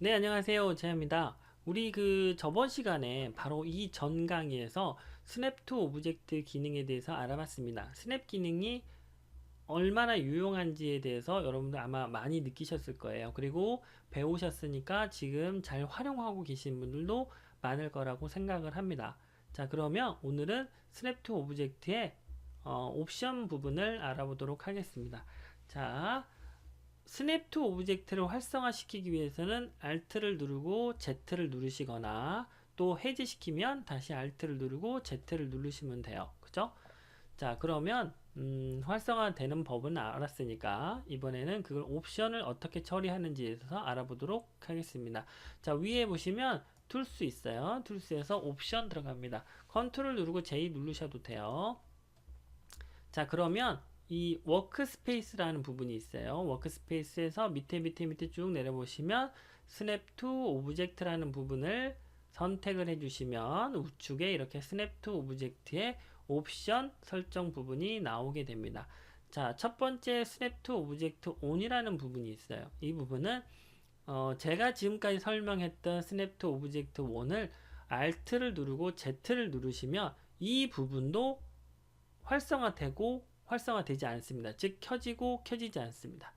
네, 안녕하세요. 제입니다. 우리 저번 시간에 바로 이 전 강의에서 스냅 투 오브젝트 기능에 대해서 알아봤습니다. 스냅 기능이 얼마나 유용한지에 대해서 여러분들 아마 많이 느끼셨을 거예요. 그리고 배우셨으니까 지금 잘 활용하고 계신 분들도 많을 거라고 생각을 합니다. 자, 그러면 오늘은 스냅 투 오브젝트의 옵션 부분을 알아보도록 하겠습니다. 자, 스냅 투 오브젝트를 활성화시키기 위해서는 Alt를 누르고 Z를 누르시거나 또 해제시키면 다시 Alt를 누르고 Z를 누르시면 돼요. 그죠? 자, 그러면 활성화되는 법은 알았으니까 이번에는 그걸 옵션을 어떻게 처리하는지에 대해서 알아보도록 하겠습니다. 자, 위에 보시면 툴스 있어요. 툴스에서 옵션 들어갑니다. 컨트롤 누르고 J 누르셔도 돼요. 자, 그러면 이 워크스페이스라는 부분이 있어요. 워크스페이스에서 밑에 쭉 내려보시면 스냅 투 오브젝트라는 부분을 선택을 해주시면 우측에 이렇게 스냅 투 오브젝트의 옵션 설정 부분이 나오게 됩니다. 자, 첫 번째 스냅 투 오브젝트 온이라는 부분이 있어요. 이 부분은 제가 지금까지 설명했던 스냅 투 오브젝트 1을 Alt를 누르고 Z를 누르시면 이 부분도 활성화되고 활성화되지 않습니다. 즉 켜지고 켜지지 않습니다.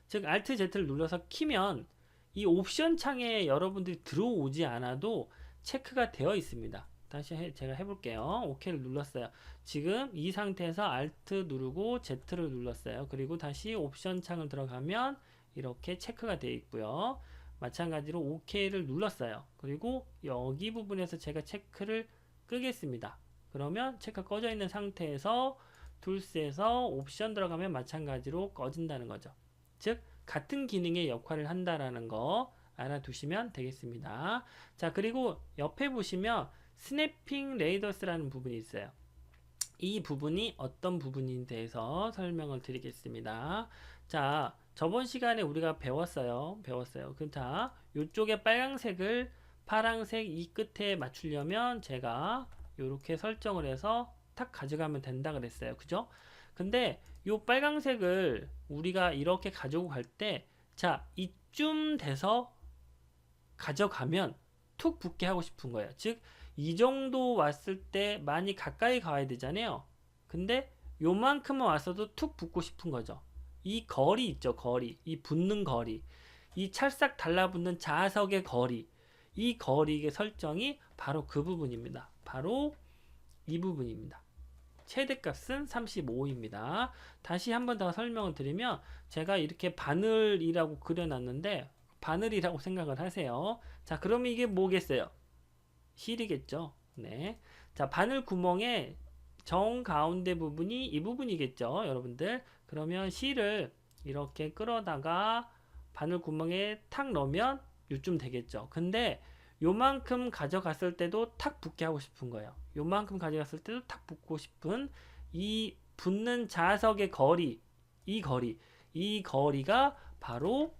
즉 Alt Z를 눌러서 키면 이 옵션 창에 여러분들이 들어오지 않아도 체크가 되어 있습니다. 다시 제가 해볼게요. OK를 눌렀어요. 지금 이 상태에서 Alt 누르고 Z를 눌렀어요. 그리고 다시 옵션 창을 들어가면 이렇게 체크가 되어 있고요. 마찬가지로 OK를 눌렀어요. 그리고 여기 부분에서 제가 체크를 끄겠습니다. 그러면 체크가 꺼져 있는 상태에서 툴스에서 옵션 들어가면 마찬가지로 꺼진다는 거죠. 즉 같은 기능의 역할을 한다라는 거 알아두시면 되겠습니다. 자, 그리고 옆에 보시면 스냅핑 레이더스라는 부분이 있어요. 이 부분이 어떤 부분인 대해서 설명을 드리겠습니다. 자, 저번 시간에 우리가 배웠어요. 자, 이쪽에 빨강색을 파랑색 이 끝에 맞추려면 제가 이렇게 설정을 해서 탁 가져가면 된다 그랬어요. 그죠? 근데 이 빨강색을 우리가 이렇게 가지고 갈 때, 자, 이쯤 돼서 가져가면 툭 붙게 하고 싶은 거예요. 즉, 이 정도 왔을 때 많이 가까이 가야 되잖아요. 근데 요만큼만 왔어도 툭 붙고 싶은 거죠. 이 거리 있죠, 거리. 이 붙는 거리. 이 찰싹 달라붙는 자석의 거리. 이 거리의 설정이 바로 그 부분입니다. 바로 이 부분입니다. 최대값은 35입니다. 다시 한 번 더 설명을 드리면 제가 이렇게 바늘이라고 그려놨는데 바늘이라고 생각을 하세요. 자, 그러면 이게 뭐겠어요? 실이겠죠. 네. 자, 바늘 구멍의 정 가운데 부분이 이 부분이겠죠, 여러분들. 그러면 실을 이렇게 끌어다가 바늘 구멍에 탁 넣으면 요쯤 되겠죠. 근데 요만큼 가져갔을 때도 탁 붙게 하고 싶은 거예요. 요만큼 가져갔을 때도 탁 붙고 싶은 이 붙는 자석의 거리, 이 거리가 바로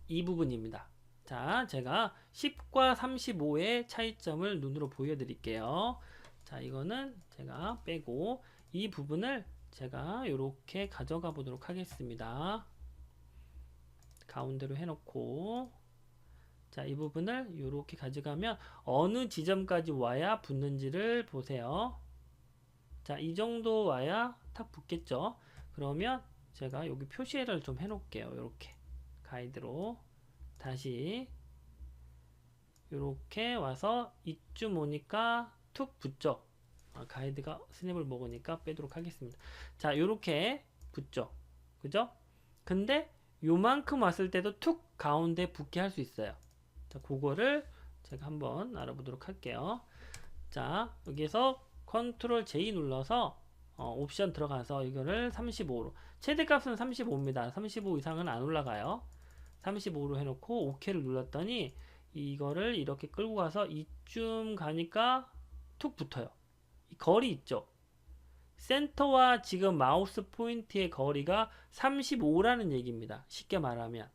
이 부분입니다. 자, 제가 10과 35의 차이점을 눈으로 보여드릴게요. 자, 이거는 제가 빼고 이 부분을 제가 이렇게 가져가 보도록 하겠습니다. 가운데로 해놓고 자, 이 부분을 이렇게 가져가면 어느 지점까지 와야 붙는지를 보세요. 자, 이 정도 와야 탁 붙겠죠. 그러면 제가 여기 표시를 좀 해놓을게요. 이렇게 가이드로 다시 이렇게 와서 이쯤 오니까 툭 붙죠. 가이드가 스냅을 먹으니까 빼도록 하겠습니다. 자, 이렇게 붙죠. 그죠? 근데 요만큼 왔을 때도 툭 가운데 붙게 할 수 있어요. 자, 그거를 제가 한번 알아보도록 할게요. 자, 여기서 컨트롤 J 눌러서 옵션 들어가서 이거를 35로 최대값은 35입니다. 35 이상은 안 올라가요. 35로 해놓고 OK를 눌렀더니 이거를 이렇게 끌고 가서 이쯤 가니까 툭 붙어요. 이 거리 있죠. 센터와 지금 마우스 포인트의 거리가 35라는 얘기입니다. 쉽게 말하면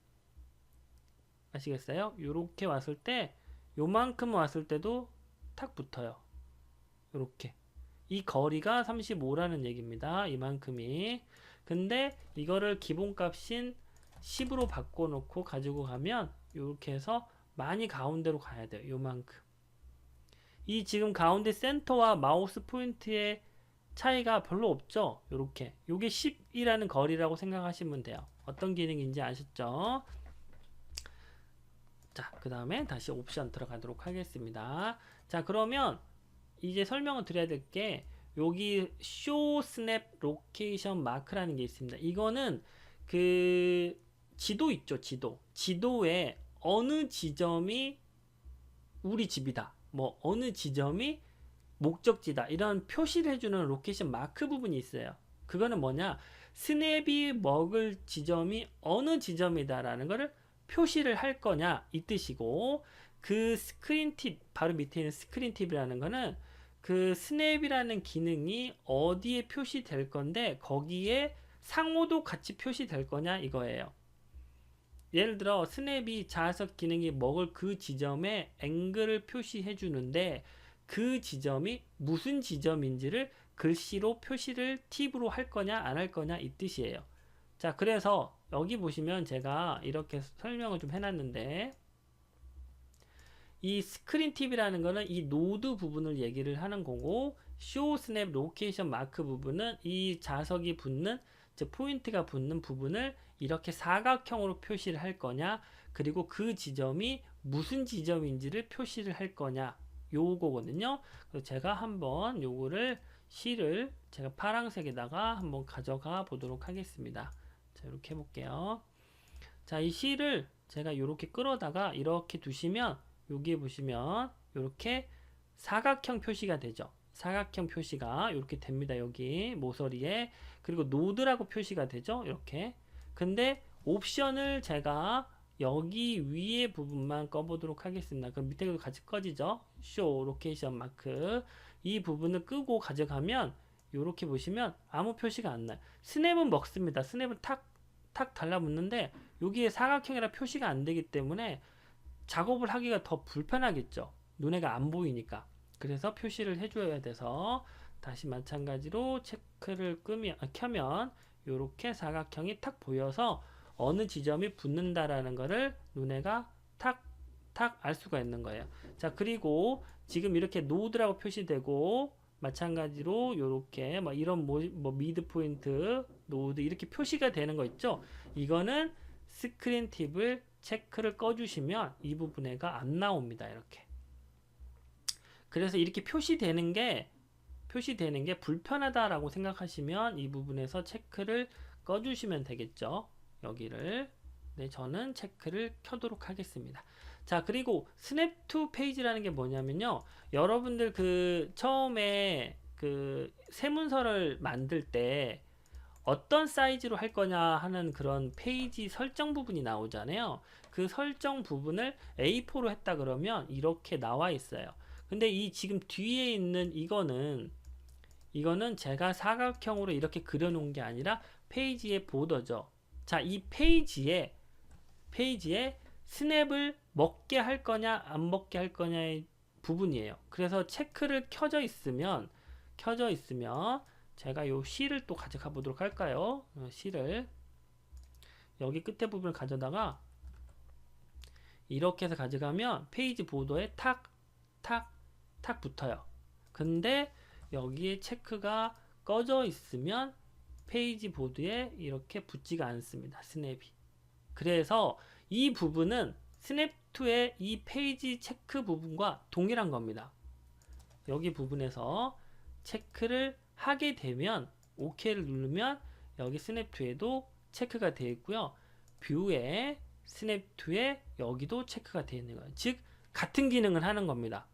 아시겠어요? 요렇게 왔을 때 요만큼 왔을 때도 탁 붙어요. 요렇게 이 거리가 35라는 얘기입니다. 이만큼이. 근데 이거를 기본값인 10으로 바꿔놓고 가지고 가면 이렇게 해서 많이 가운데로 가야 돼요. 요만큼. 이 지금 가운데 센터와 마우스 포인트의 차이가 별로 없죠. 요렇게. 요게 10이라는 거리라고 생각하시면 돼요. 어떤 기능인지 아셨죠? 자, 그 다음에 다시 옵션 들어가도록 하겠습니다. 자, 그러면 이제 설명을 드려야 될 게 여기 show snap location mark라는 게 있습니다. 이거는 그 지도 있죠, 지도. 지도에 어느 지점이 우리 집이다. 뭐 어느 지점이 목적지다. 이런 표시를 해주는 로케이션 마크 부분이 있어요. 그거는 뭐냐? 스냅이 먹을 지점이 어느 지점이다라는 거를 표시를 할 거냐 이 뜻이고, 그 스크린 팁 바로 밑에 있는 스크린 팁이라는 거는 그 스냅이라는 기능이 어디에 표시될 건데 거기에 상호도 같이 표시될 거냐 이거예요. 예를 들어 스냅이 자석 기능이 먹을 그 지점에 앵글을 표시해 주는데 그 지점이 무슨 지점인지를 글씨로 표시를 팁으로 할 거냐 안 할 거냐 이 뜻이에요. 자, 그래서 여기 보시면 제가 이렇게 설명을 좀 해놨는데, 이 스크린 팁이라는 거는 이 노드 부분을 얘기를 하는 거고, show snap location mark 부분은 이 자석이 붙는, 즉 포인트가 붙는 부분을 이렇게 사각형으로 표시를 할 거냐, 그리고 그 지점이 무슨 지점인지를 표시를 할 거냐, 요거거든요. 그래서 제가 한번 요거를 실을 제가 파란색에다가 한번 가져가 보도록 하겠습니다. 자, 이렇게 해볼게요. 자, 이 실을 제가 이렇게 끌어다가 이렇게 두시면 여기에 보시면 이렇게 사각형 표시가 되죠. 사각형 표시가 이렇게 됩니다. 여기 모서리에. 그리고 노드라고 표시가 되죠. 이렇게. 근데 옵션을 제가 여기 위에 부분만 꺼보도록 하겠습니다. 그럼 밑에도 같이 꺼지죠. show location mark. 이 부분을 끄고 가져가면 이렇게 보시면 아무 표시가 안 나요. 스냅은 먹습니다. 스냅은 탁 달라붙는데 여기에 사각형이라 표시가 안 되기 때문에 작업을 하기가 더 불편하겠죠. 눈에가 안 보이니까. 그래서 표시를 해줘야 돼서 다시 마찬가지로 체크를 켜면 이렇게 사각형이 탁 보여서 어느 지점이 붙는다라는 거를 눈에가 탁 알 수가 있는 거예요. 자, 그리고 지금 이렇게 노드라고 표시되고 마찬가지로 이렇게 뭐 이런 뭐 미드 포인트, 노드 이렇게 표시가 되는 거 있죠. 이거는 스크린 팁을 체크를 꺼주시면 이 부분에가 안 나옵니다. 이렇게. 그래서 이렇게 표시되는 게 불편하다라고 생각하시면 이 부분에서 체크를 꺼주시면 되겠죠. 여기를. 네, 저는 체크를 켜도록 하겠습니다. 자, 그리고 스냅 투 페이지라는 게 뭐냐면요. 여러분들 그 처음에 그 세문서를 만들 때 어떤 사이즈로 할 거냐 하는 그런 페이지 설정 부분이 나오잖아요. 그 설정 부분을 A4로 했다 그러면 이렇게 나와 있어요. 근데 이 지금 뒤에 있는 이거는 제가 사각형으로 이렇게 그려놓은 게 아니라 페이지의 보더죠. 자, 이 페이지에 스냅을 먹게 할 거냐 안 먹게 할 거냐의 부분이에요. 그래서 체크를 켜져 있으면 제가 요 실을 또 가져가 보도록 할까요? 실을 여기 끝에 부분을 가져다가 이렇게 해서 가져가면 페이지 보더에 탁 붙어요. 근데 여기에 체크가 꺼져 있으면 페이지 보드에 이렇게 붙지가 않습니다. 스냅이. 그래서 이 부분은 스냅2의 이 페이지 체크 부분과 동일한 겁니다. 여기 부분에서 체크를 하게 되면 OK를 누르면 여기 스냅2에도 체크가 되어 있고요. 뷰에 스냅2에 여기도 체크가 되어 있는 거예요. 즉 같은 기능을 하는 겁니다.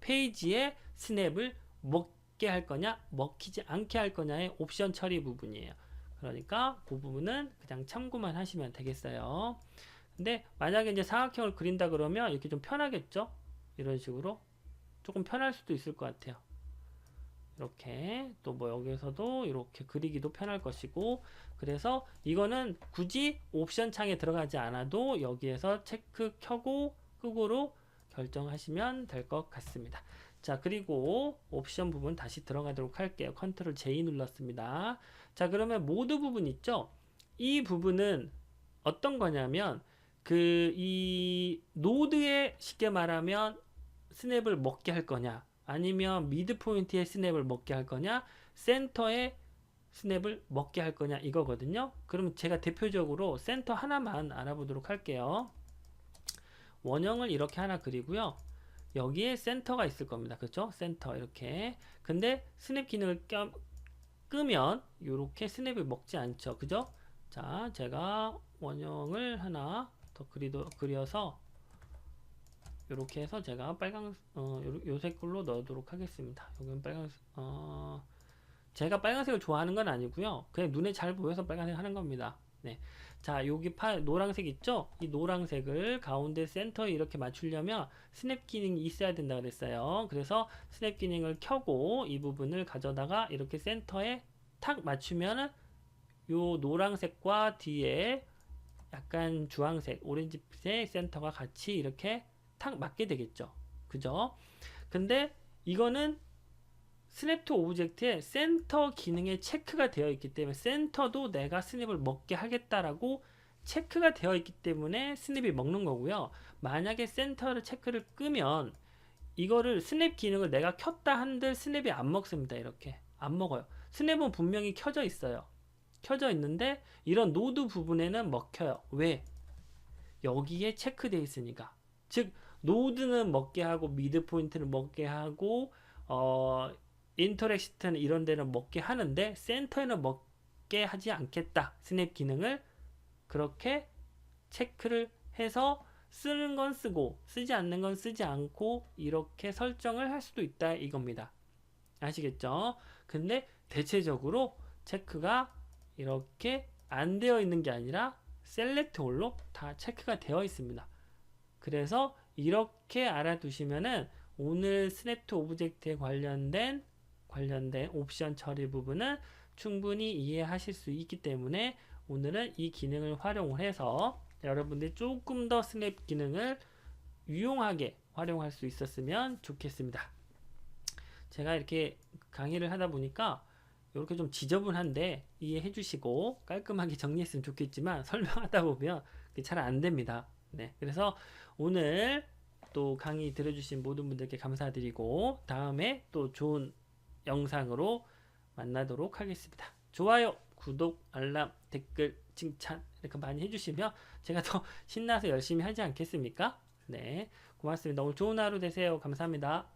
페이지에 스냅을 먹게 할 거냐 먹히지 않게 할 거냐의 옵션 처리 부분이에요. 그러니까 그 부분은 그냥 참고만 하시면 되겠어요. 근데 만약에 이제 사각형을 그린다 그러면 이렇게 좀 편하겠죠? 이런 식으로 조금 편할 수도 있을 것 같아요. 이렇게 또 뭐 여기서도 이렇게 그리기도 편할 것이고, 그래서 이거는 굳이 옵션 창에 들어가지 않아도 여기에서 체크 켜고 끄고로 결정하시면 될 것 같습니다. 자, 그리고 옵션 부분 다시 들어가도록 할게요. 컨트롤 J 눌렀습니다. 자, 그러면 모드 부분 있죠? 이 부분은 어떤 거냐면 이 노드에 쉽게 말하면 스냅을 먹게 할 거냐, 아니면 미드 포인트에 스냅을 먹게 할 거냐, 센터에 스냅을 먹게 할 거냐 이거거든요. 그럼 제가 대표적으로 센터 하나만 알아보도록 할게요. 원형을 이렇게 하나 그리고요. 여기에 센터가 있을 겁니다. 그렇죠? 센터 이렇게. 근데 스냅 기능을 끄면 이렇게 스냅을 먹지 않죠. 그죠? 자, 제가 원형을 하나 더 그려서 이렇게 해서 제가 요 색깔로 넣도록 하겠습니다. 여기는 제가 빨간색을 좋아하는 건 아니고요. 그냥 눈에 잘 보여서 빨간색 하는 겁니다. 네. 자, 여기 노란색 있죠? 이 노란색을 가운데 센터에 이렇게 맞추려면 스냅 기능이 있어야 된다 그랬어요. 그래서 스냅 기능을 켜고 이 부분을 가져다가 이렇게 센터에 탁 맞추면은 요 노란색과 뒤에 약간 주황색, 오렌지색 센터가 같이 이렇게 탁 맞게 되겠죠. 그죠? 근데 이거는 스냅 투 오브젝트에 센터 기능에 체크가 되어 있기 때문에 센터도 내가 스냅을 먹게 하겠다라고 체크가 되어 있기 때문에 스냅이 먹는 거고요. 만약에 센터를 체크를 끄면 이거를 스냅 기능을 내가 켰다 한들 스냅이 안 먹습니다. 이렇게 안 먹어요. 스냅은 분명히 켜져 있어요. 켜져 있는데 이런 노드 부분에는 먹혀요. 왜? 여기에 체크되어 있으니까. 즉 노드는 먹게 하고 미드 포인트는 먹게 하고 인터랙션 이런 데는 먹게 하는데 센터에는 먹게 하지 않겠다. 스냅 기능을 그렇게 체크를 해서 쓰는 건 쓰고 쓰지 않는 건 쓰지 않고 이렇게 설정을 할 수도 있다 이겁니다. 아시겠죠? 근데 대체적으로 체크가 이렇게 안 되어 있는 게 아니라 셀렉트 올로 다 체크가 되어 있습니다. 그래서 이렇게 알아두시면은 오늘 스냅 투 오브젝트에 관련된 옵션 처리 부분은 충분히 이해하실 수 있기 때문에 오늘은 이 기능을 활용을 해서 여러분들이 조금 더 스냅 기능을 유용하게 활용할 수 있었으면 좋겠습니다. 제가 이렇게 강의를 하다 보니까 이렇게 좀 지저분한데 이해해 주시고 깔끔하게 정리했으면 좋겠지만 설명하다 보면 잘 안 됩니다. 네, 그래서 오늘 또 강의 들어주신 모든 분들께 감사드리고 다음에 또 좋은 영상으로 만나도록 하겠습니다. 좋아요, 구독, 알람, 댓글, 칭찬 이렇게 많이 해주시면 제가 더 신나서 열심히 하지 않겠습니까? 네, 고맙습니다. 오늘 좋은 하루 되세요. 감사합니다.